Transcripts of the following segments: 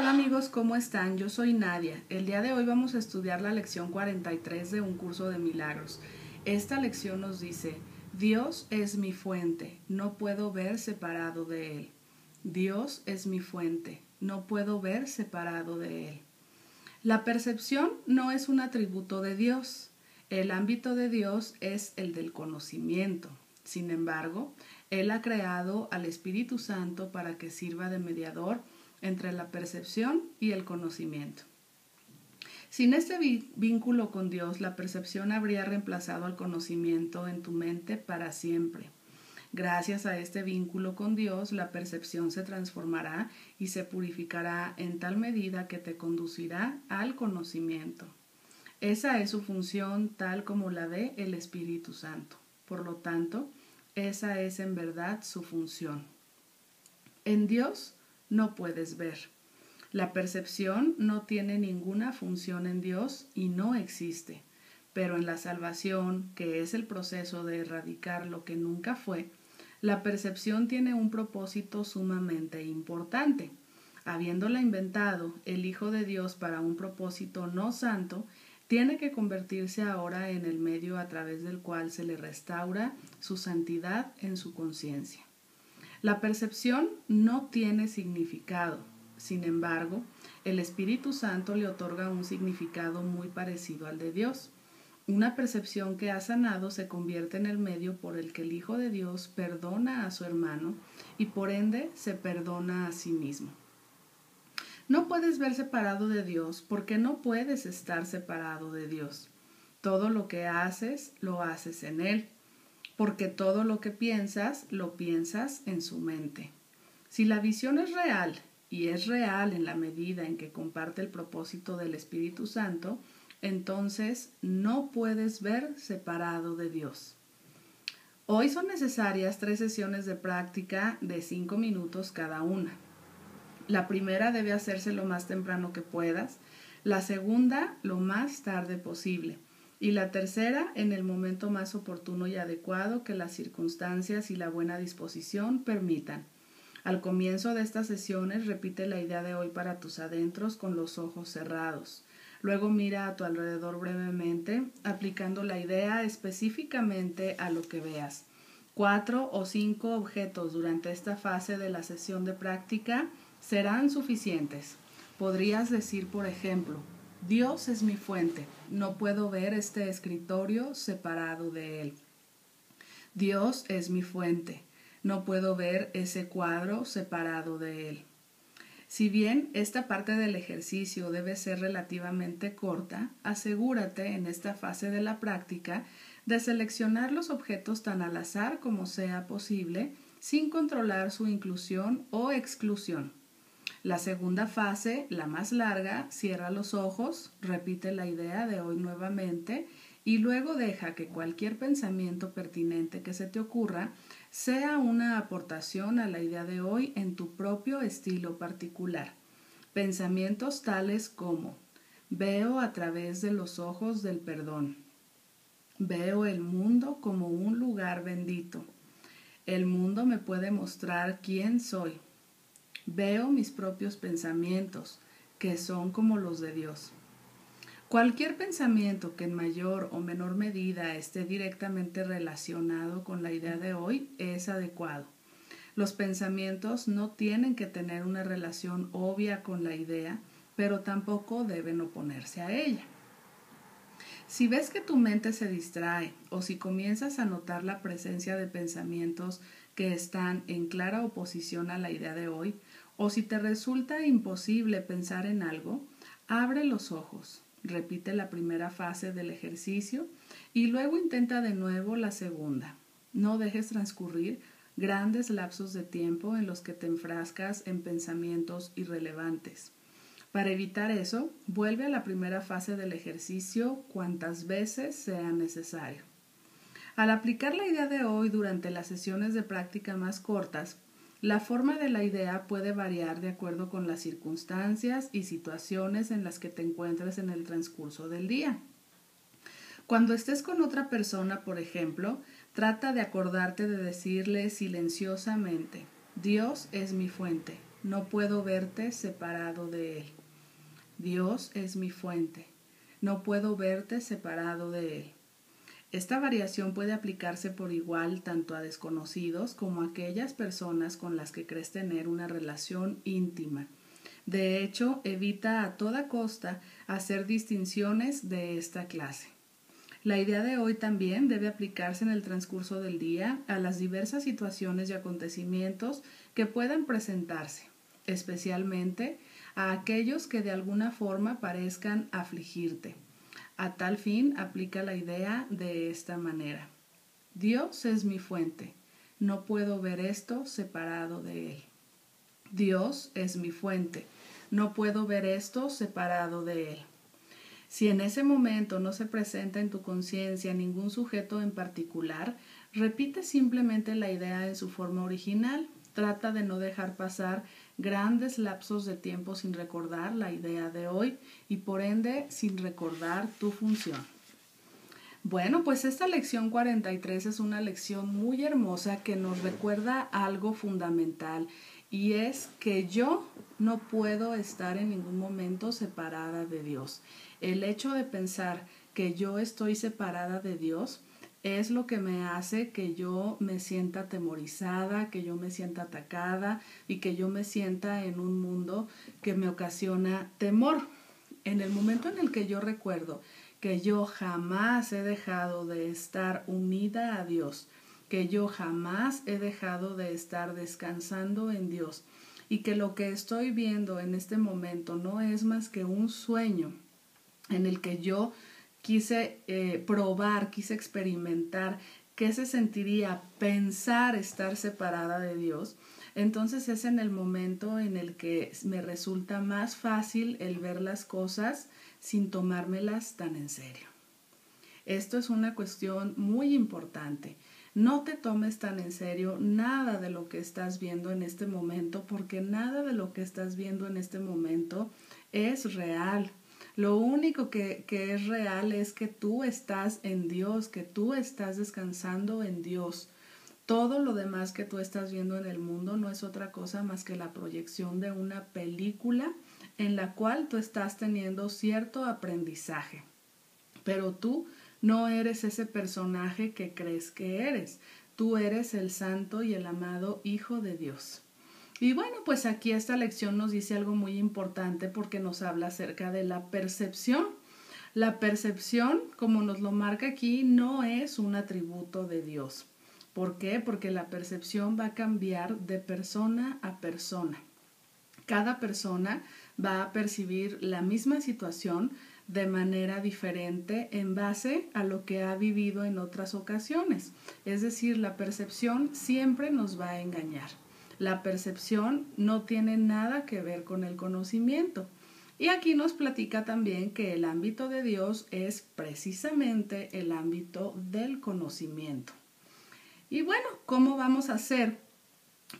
tal amigos? ¿Cómo están? Yo soy Nadia. El día de hoy vamos a estudiar la lección 43 de un curso de milagros. Esta lección nos dice, Dios es mi fuente, no puedo ver separado de Él. Dios es mi fuente, no puedo ver separado de Él. La percepción no es un atributo de Dios. El ámbito de Dios es el del conocimiento. Sin embargo, Él ha creado al Espíritu Santo para que sirva de mediador entre la percepción y el conocimiento. Sin este vínculo con Dios, la percepción habría reemplazado al conocimiento en tu mente para siempre. Gracias a este vínculo con Dios, la percepción se transformará y se purificará en tal medida que te conducirá al conocimiento. Esa es su función tal como la ve el Espíritu Santo. Por lo tanto, esa es en verdad su función. En Dios no puedes ver. La percepción no tiene ninguna función en Dios y no existe. Pero en la salvación, que es el proceso de erradicar lo que nunca fue, la percepción tiene un propósito sumamente importante. Habiéndola inventado el Hijo de Dios para un propósito no santo, tiene que convertirse ahora en el medio a través del cual se le restaura su santidad en su conciencia. La percepción no tiene significado. Sin embargo, el Espíritu Santo le otorga un significado muy parecido al de Dios. Una percepción que ha sanado se convierte en el medio por el que el Hijo de Dios perdona a su hermano y por ende se perdona a sí mismo. No puedes ver separado de Dios porque no puedes estar separado de Dios. Todo lo que haces, lo haces en Él, porque todo lo que piensas, lo piensas en su mente. Si la visión es real, y es real en la medida en que comparte el propósito del Espíritu Santo, entonces no puedes ver separado de Dios. Hoy son necesarias 3 sesiones de práctica de 5 minutos cada una. La primera debe hacerse lo más temprano que puedas, la segunda lo más tarde posible y la tercera en el momento más oportuno y adecuado que las circunstancias y la buena disposición permitan. Al comienzo de estas sesiones repite la idea de hoy para tus adentros con los ojos cerrados. Luego mira a tu alrededor brevemente, aplicando la idea específicamente a lo que veas. 4 o 5 objetos durante esta fase de la sesión de práctica serán suficientes. Podrías decir, por ejemplo, Dios es mi fuente, no puedo ver este escritorio separado de Él. Dios es mi fuente, no puedo ver ese cuadro separado de Él. Si bien esta parte del ejercicio debe ser relativamente corta, asegúrate en esta fase de la práctica de seleccionar los objetos tan al azar como sea posible, sin controlar su inclusión o exclusión. La segunda fase, la más larga, cierra los ojos, repite la idea de hoy nuevamente y luego deja que cualquier pensamiento pertinente que se te ocurra sea una aportación a la idea de hoy en tu propio estilo particular. Pensamientos tales como: veo a través de los ojos del perdón. Veo el mundo como un lugar bendito. El mundo me puede mostrar quién soy. Veo mis propios pensamientos, que son como los de Dios. Cualquier pensamiento que en mayor o menor medida esté directamente relacionado con la idea de hoy es adecuado. Los pensamientos no tienen que tener una relación obvia con la idea, pero tampoco deben oponerse a ella. Si ves que tu mente se distrae o si comienzas a notar la presencia de pensamientos que están en clara oposición a la idea de hoy, o si te resulta imposible pensar en algo, abre los ojos, repite la primera fase del ejercicio y luego intenta de nuevo la segunda. No dejes transcurrir grandes lapsos de tiempo en los que te enfrascas en pensamientos irrelevantes. Para evitar eso, vuelve a la primera fase del ejercicio cuantas veces sea necesario. Al aplicar la idea de hoy durante las sesiones de práctica más cortas, la forma de la idea puede variar de acuerdo con las circunstancias y situaciones en las que te encuentres en el transcurso del día. Cuando estés con otra persona, por ejemplo, trata de acordarte de decirle silenciosamente: Dios es mi fuente, no puedo verte separado de Él. Dios es mi fuente, no puedo verte separado de Él. Esta variación puede aplicarse por igual tanto a desconocidos como a aquellas personas con las que crees tener una relación íntima. De hecho, evita a toda costa hacer distinciones de esta clase. La idea de hoy también debe aplicarse en el transcurso del día a las diversas situaciones y acontecimientos que puedan presentarse, especialmente a aquellos que de alguna forma parezcan afligirte. A tal fin, aplica la idea de esta manera. Dios es mi fuente, no puedo ver esto separado de Él. Dios es mi fuente, no puedo ver esto separado de Él. Si en ese momento no se presenta en tu conciencia ningún sujeto en particular, repite simplemente la idea en su forma original. Trata de no dejar pasar grandes lapsos de tiempo sin recordar la idea de hoy y por ende sin recordar tu función. Bueno, pues esta lección 43 es una lección muy hermosa que nos recuerda algo fundamental y es que yo no puedo estar en ningún momento separada de Dios. El hecho de pensar que yo estoy separada de Dios es lo que me hace que yo me sienta atemorizada, que yo me sienta atacada y que yo me sienta en un mundo que me ocasiona temor. En el momento en el que yo recuerdo que yo jamás he dejado de estar unida a Dios, que yo jamás he dejado de estar descansando en Dios y que lo que estoy viendo en este momento no es más que un sueño en el que yo quise probar, quise experimentar qué se sentiría pensar estar separada de Dios, entonces es en el momento en el que me resulta más fácil el ver las cosas sin tomármelas tan en serio. Esto es una cuestión muy importante. No te tomes tan en serio nada de lo que estás viendo en este momento, porque nada de lo que estás viendo en este momento es real. Lo único que es real es que tú estás en Dios, que tú estás descansando en Dios. Todo lo demás que tú estás viendo en el mundo no es otra cosa más que la proyección de una película en la cual tú estás teniendo cierto aprendizaje. Pero tú no eres ese personaje que crees que eres. Tú eres el santo y el amado Hijo de Dios. Y bueno, pues aquí esta lección nos dice algo muy importante porque nos habla acerca de la percepción. La percepción, como nos lo marca aquí, no es un atributo de Dios. ¿Por qué? Porque la percepción va a cambiar de persona a persona. Cada persona va a percibir la misma situación de manera diferente en base a lo que ha vivido en otras ocasiones. Es decir, la percepción siempre nos va a engañar. La percepción no tiene nada que ver con el conocimiento. Y aquí nos platica también que el ámbito de Dios es precisamente el ámbito del conocimiento. Y bueno, ¿cómo vamos a hacer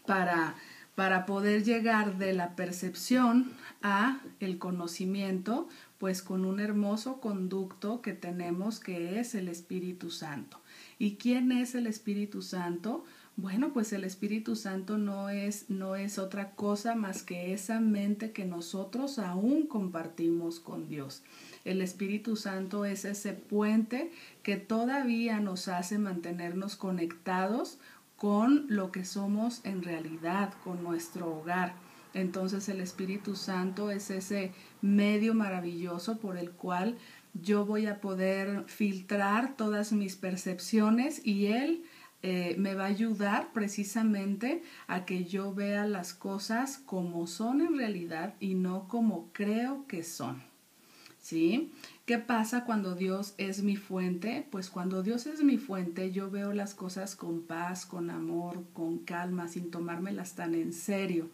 para poder llegar de la percepción a el conocimiento? Pues con un hermoso conducto que tenemos que es el Espíritu Santo. ¿Y quién es el Espíritu Santo? Bueno, pues el Espíritu Santo no es otra cosa más que esa mente que nosotros aún compartimos con Dios. El Espíritu Santo es ese puente que todavía nos hace mantenernos conectados con lo que somos en realidad, con nuestro hogar. Entonces el Espíritu Santo es ese medio maravilloso por el cual yo voy a poder filtrar todas mis percepciones y Él me va a ayudar precisamente a que yo vea las cosas como son en realidad y no como creo que son. ¿Sí? ¿Qué pasa cuando Dios es mi fuente? Pues cuando Dios es mi fuente, yo veo las cosas con paz, con amor, con calma, sin tomármelas tan en serio.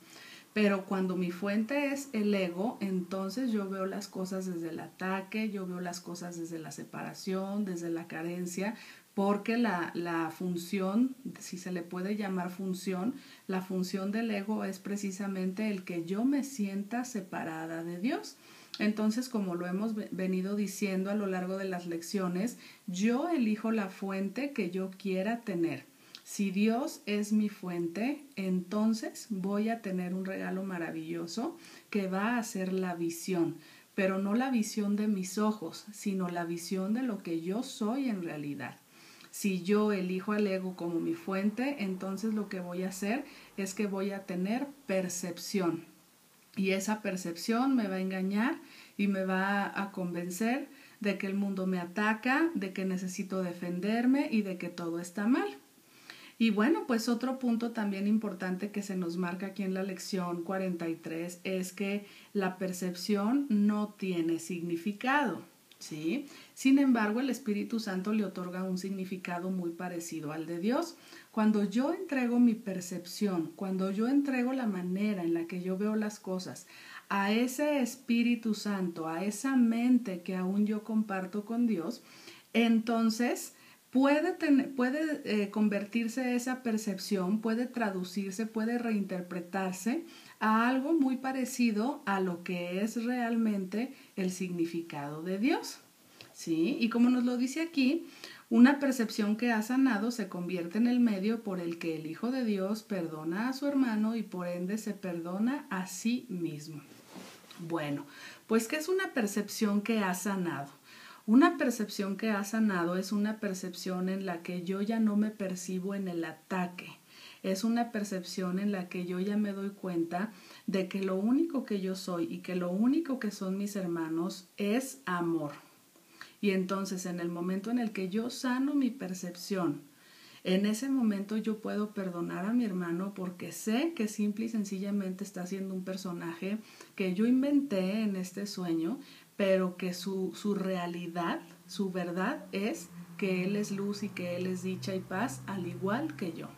Pero cuando mi fuente es el ego, entonces yo veo las cosas desde el ataque, yo veo las cosas desde la separación, desde la carencia, porque la función, si se le puede llamar función, la función del ego es precisamente el que yo me sienta separada de Dios. Entonces, como lo hemos venido diciendo a lo largo de las lecciones, yo elijo la fuente que yo quiera tener. Si Dios es mi fuente, entonces voy a tener un regalo maravilloso que va a ser la visión, pero no la visión de mis ojos, sino la visión de lo que yo soy en realidad. Si yo elijo al ego como mi fuente, entonces lo que voy a hacer es que voy a tener percepción. Y esa percepción me va a engañar y me va a convencer de que el mundo me ataca, de que necesito defenderme y de que todo está mal. Y bueno, pues otro punto también importante que se nos marca aquí en la lección 43 es que la percepción no tiene significado, ¿sí? Sin embargo, el Espíritu Santo le otorga un significado muy parecido al de Dios. Cuando yo entrego mi percepción, cuando yo entrego la manera en la que yo veo las cosas a ese Espíritu Santo, a esa mente que aún yo comparto con Dios, entonces puede convertirse esa percepción, puede traducirse, puede reinterpretarse a algo muy parecido a lo que es realmente el significado de Dios, ¿sí? Y como nos lo dice aquí, una percepción que ha sanado se convierte en el medio por el que el Hijo de Dios perdona a su hermano y por ende se perdona a sí mismo. Bueno, pues ¿qué es una percepción que ha sanado? Una percepción que ha sanado es una percepción en la que yo ya no me percibo en el ataque. Es una percepción en la que yo ya me doy cuenta de que lo único que yo soy y que lo único que son mis hermanos es amor. Y entonces en el momento en el que yo sano mi percepción, en ese momento yo puedo perdonar a mi hermano porque sé que simple y sencillamente está siendo un personaje que yo inventé en este sueño, pero que su realidad, su verdad es que Él es luz y que Él es dicha y paz, al igual que yo.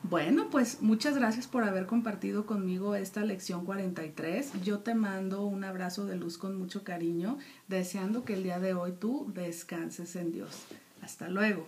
Bueno, pues muchas gracias por haber compartido conmigo esta lección 43. Yo te mando un abrazo de luz con mucho cariño, deseando que el día de hoy tú descanses en Dios. Hasta luego.